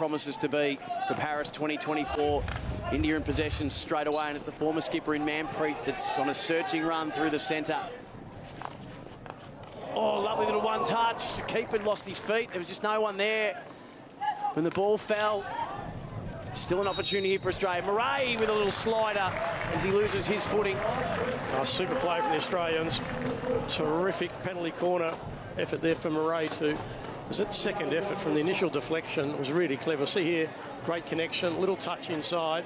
promises to be for Paris 2024. India in possession straight away, and it's the former skipper in Manpreet that's on a searching run through the centre. Oh, lovely little one touch. The keeper lost his feet. There was just no one there when the ball fell. Still an opportunity here for Australia. Murray with a little slider as he loses his footing. Oh, super play from the Australians. Terrific penalty corner effort there for Murray too. It was that second effort from the initial deflection. It was really clever. See here, great connection, little touch inside.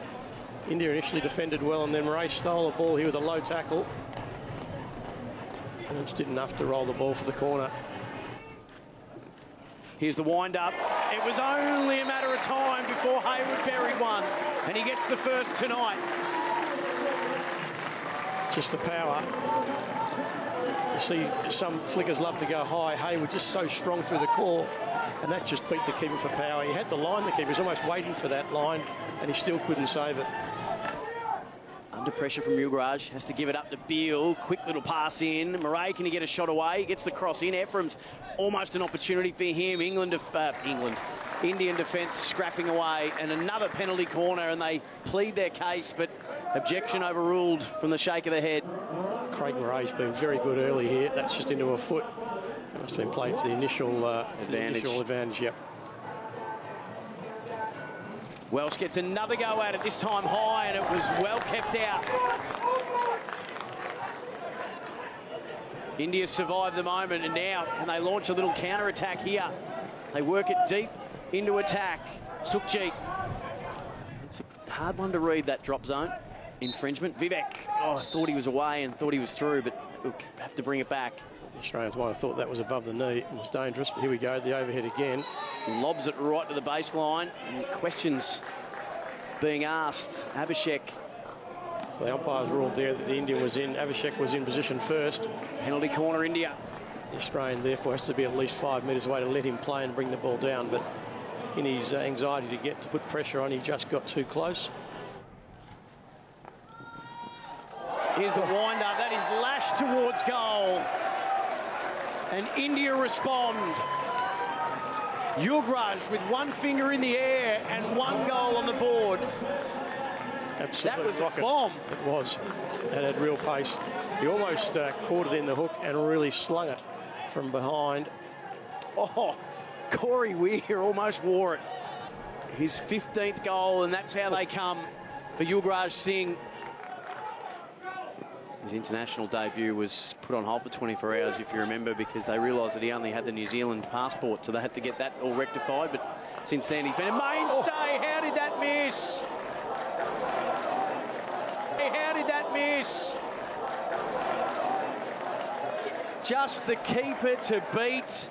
India initially defended well, and then Murray stole the ball here with a low tackle. And just did enough to roll the ball for the corner. Here's the wind-up. It was only a matter of time before Hayward buried one, and he gets the first tonight. Just the power. You see some flickers love to go high. Hayward just so strong through the core, and that just beat the keeper for power. He had the line, the keeper was almost waiting for that line, and he still couldn't save it. Under pressure from Yugraj, has to give it up to Beale. Quick little pass in. Murray, can he get a shot away? He gets the cross in. Ephraim's almost an opportunity for him. Indian defence scrapping away, and another penalty corner, and they plead their case, but objection overruled from the shake of the head. Craig Murray's been very good early here. That's just into a foot. It must have been played for the initial advantage. Yep. Welsh gets another go at it, this time high, and it was well kept out. India survived the moment, and now can they launch a little counter-attack here? They work it deep into attack. Sukhjit. It's a hard one to read, that drop zone. Infringement. Vivek. Oh, I thought he was away and thought he was through, but we'll have to bring it back. The Australians might have thought that was above the knee. It was dangerous, but here we go, the overhead again. Lobs it right to the baseline, and questions being asked. Abhishek. So the umpires ruled there that the Indian was in. Abhishek was in position first. Penalty corner, India. The Australian therefore has to be at least 5 metres away to let him play and bring the ball down, but in his anxiety to put pressure on, he just got too close. Here's the wind-up. That is lashed towards goal. And India respond. Yugraj with one finger in the air and one goal on the board. Absolutely. That was rocket. A bomb. It was. That had real pace. He almost caught it in the hook and really slung it from behind. Oh, Corey Weir almost wore it. His 15th goal, and that's how they come for Yugraj Singh. His international debut was put on hold for 24 hours, if you remember, because they realised that he only had the New Zealand passport, so they had to get that all rectified. But since then, he's been a mainstay. Oh. How did that miss? How did that miss? Just the keeper to beat.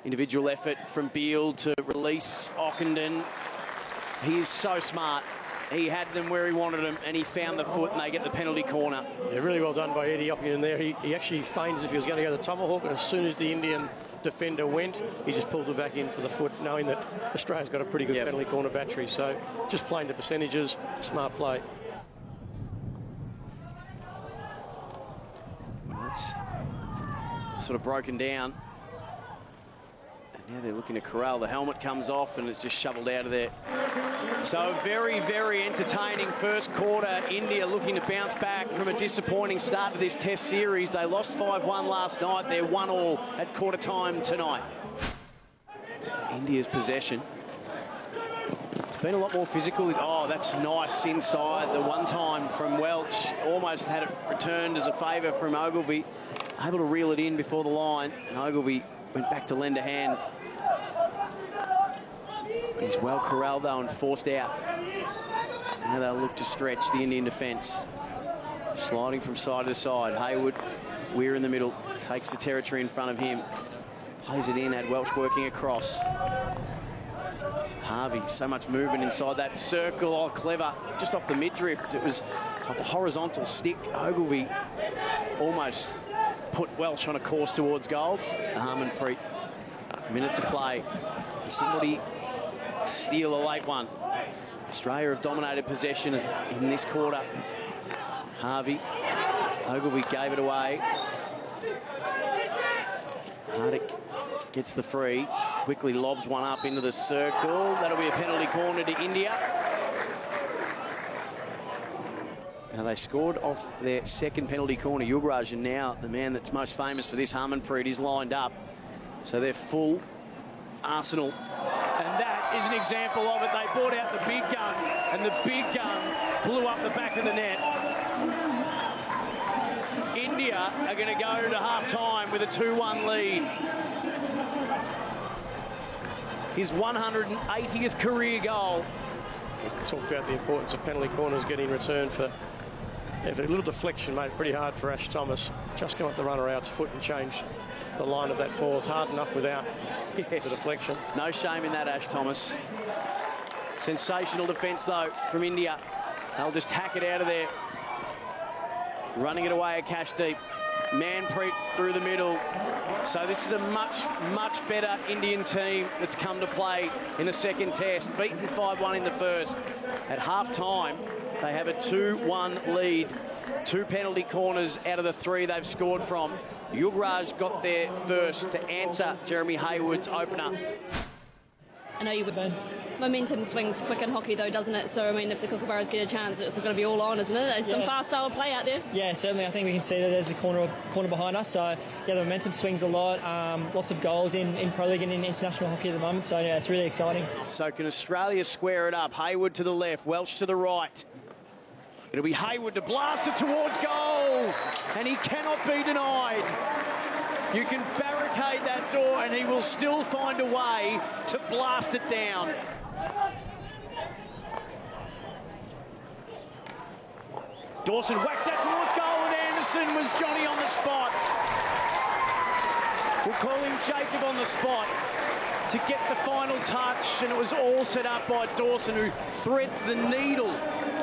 Individual effort from Beale to release Ockenden. He is so smart. He had them where he wanted them, and he found the foot, and they get the penalty corner. Yeah, really well done by Eddie Ockenden there. He actually feigned as if he was going to go the tomahawk, and as soon as the Indian defender went, he just pulled it back in for the foot, knowing that Australia's got a pretty good penalty corner battery. So just playing the percentages, smart play. Well, that's sort of broken down. Now they're looking to corral. The helmet comes off and it's just shoveled out of there. So a very, very entertaining first quarter. India looking to bounce back from a disappointing start to this Test series. They lost 5-1 last night. They're 1-1 at quarter time tonight. India's possession. It's been a lot more physical. Oh, that's nice inside. The one time from Welch. Almost had it returned as a favour from Ogilvie. Able to reel it in before the line. And Ogilvie went back to lend a hand. He's well corralled though and forced out. Now they'll look to stretch the Indian defence. Sliding from side to side. Hayward, Weir in the middle, takes the territory in front of him. Plays it in, had Welch working across. Harvey, so much movement inside that circle. Oh, clever. Just off the midriff. It was off a horizontal stick. Ogilvie almost put Welch on a course towards goal. Harmanpreet, a minute to play. Somebody steal a late one. Australia have dominated possession in this quarter. Harvey, Ogilvie gave it away. Hardick gets the free, quickly lobs one up into the circle. That'll be a penalty corner to India. Now they scored off their second penalty corner, Yuvraj, and now the man that's most famous for this, Harmanpreet, is lined up. So they're full arsenal. And that is an example of it. They brought out the big gun, and the big gun blew up the back of the net. India are going to go to half-time with a 2-1 lead. His 180th career goal. Talk about the importance of penalty corners getting returned for a little deflection made it pretty hard for Ash Thomas. Just come off the runner-out's foot and change the line of that ball. It's hard enough without the deflection. No shame in that, Ash Thomas. Sensational defence, though, from India. They'll just hack it out of there. Running it away at Kashdeep. Manpreet through the middle. So this is a much, much better Indian team that's come to play in the second test. Beaten 5-1 in the first. At half-time, they have a 2-1 lead. 2 penalty corners out of the 3 they've scored from. Yuvraj got there first to answer Jeremy Hayward's opener. I know you would. Momentum swings quick in hockey, though, doesn't it? So, I mean, if the Kookaburras get a chance, it's going to be all on, isn't it? There's some fast-style play out there. Yeah, certainly. I think we can see that there's a corner behind us. So, yeah, the momentum swings a lot. Lots of goals in Pro League and in international hockey at the moment. So, yeah, it's really exciting. So can Australia square it up? Hayward to the left, Welch to the right. It'll be Hayward to blast it towards goal, and he cannot be denied. You can barricade that door and he will still find a way to blast it down. Dawson whacks that towards goal, and Anderson was Johnny on the spot. We'll call him Jacob on the spot to get the final touch, and it was all set up by Dawson, who threads the needle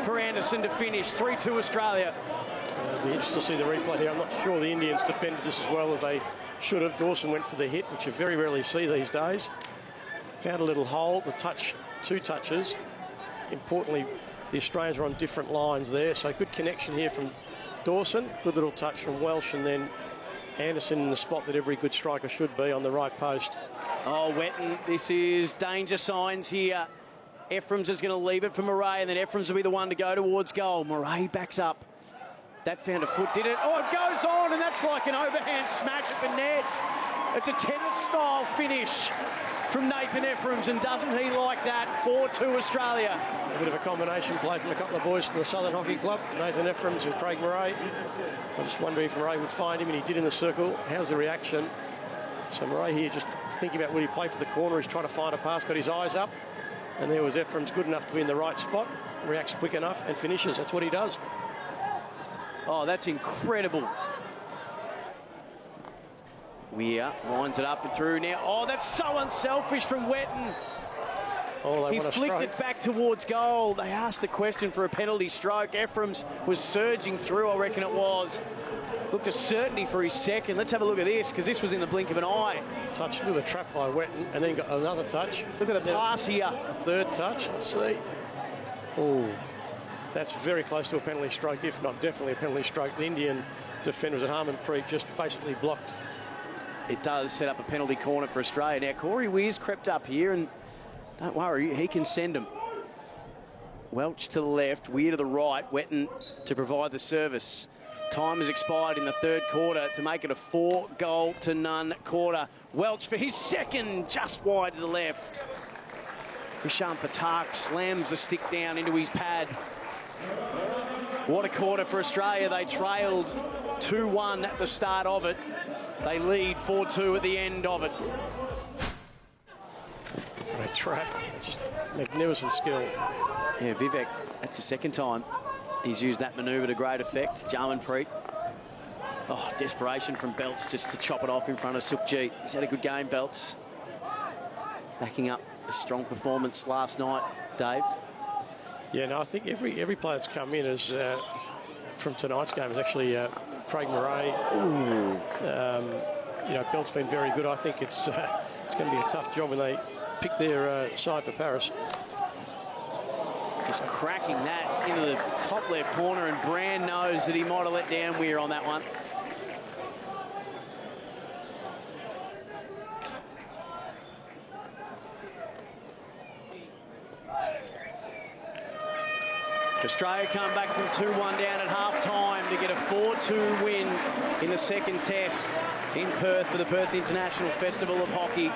for Anderson to finish. 3-2 Australia. It'll be interesting to see the replay here. I'm not sure the Indians defended this as well as they should have. Dawson went for the hit, which you very rarely see these days. Found a little hole, the touch, 2 touches. Importantly, the Australians are on different lines there, so good connection here from Dawson. Good little touch from Welsh, and then Anderson in the spot that every good striker should be, on the right post. Oh, Wetton, this is danger signs here. Ephraim's is going to leave it for Murray, and then Ephraim's will be the one to go towards goal. Murray backs up. That found a foot, did it? Oh, it goes on, and that's like an overhand smash at the net. It's a tennis-style finish from Nathan Ephraim's, and doesn't he like that? 4-2 Australia. A bit of a combination play from a couple of boys from the Southern Hockey Club, Nathan Ephraim's and Craig Murray. I just wonder if Murray would find him, and he did in the circle. How's the reaction? So Murray here just thinking about will he play for the corner. He's trying to find a pass, got his eyes up, and there was Ephraim's, good enough to be in the right spot, reacts quick enough and finishes. That's what he does. Oh, that's incredible. Weir winds it up and through now. Oh, that's so unselfish from Wetton. Oh, he flicked it back towards goal. They asked the question for a penalty stroke. Ephraim's was surging through, I reckon it was. Looked a certainty for his second. Let's have a look at this, because this was in the blink of an eye. Touch with a trap by Wetton, and then got another touch. Look at the pass here. A third touch. Let's see. Oh, that's very close to a penalty stroke, if not definitely a penalty stroke. The Indian defender, at Harmanpreet, just basically blocked. It does set up a penalty corner for Australia. Now, Corey Weir's crept up here, and don't worry, he can send them. Welch to the left, Weir to the right, Wetton to provide the service. Time has expired in the third quarter to make it a 4-0 quarter. Welch for his second, just wide to the left. Krishan Patak slams the stick down into his pad. What a quarter for Australia. They trailed 2-1 at the start of it. They lead 4-2 at the end of it. Great trap. Just magnificent skill. Yeah, Vivek, that's the second time he's used that manoeuvre to great effect. Harmanpreet. Oh, desperation from Belts just to chop it off in front of Sukhjit. He's had a good game, Belts. Backing up a strong performance last night, Dave. Yeah, no, I think every player that's come in is from tonight's game is actually Craig Murray. You know, Belt's been very good. I think it's going to be a tough job when they pick their side for Paris. Just cracking that into the top left corner, and Brand knows that he might have let down Weir on that one. Australia come back from 2-1 down at half-time to get a 4-2 win in the second test in Perth for the Perth International Festival of Hockey.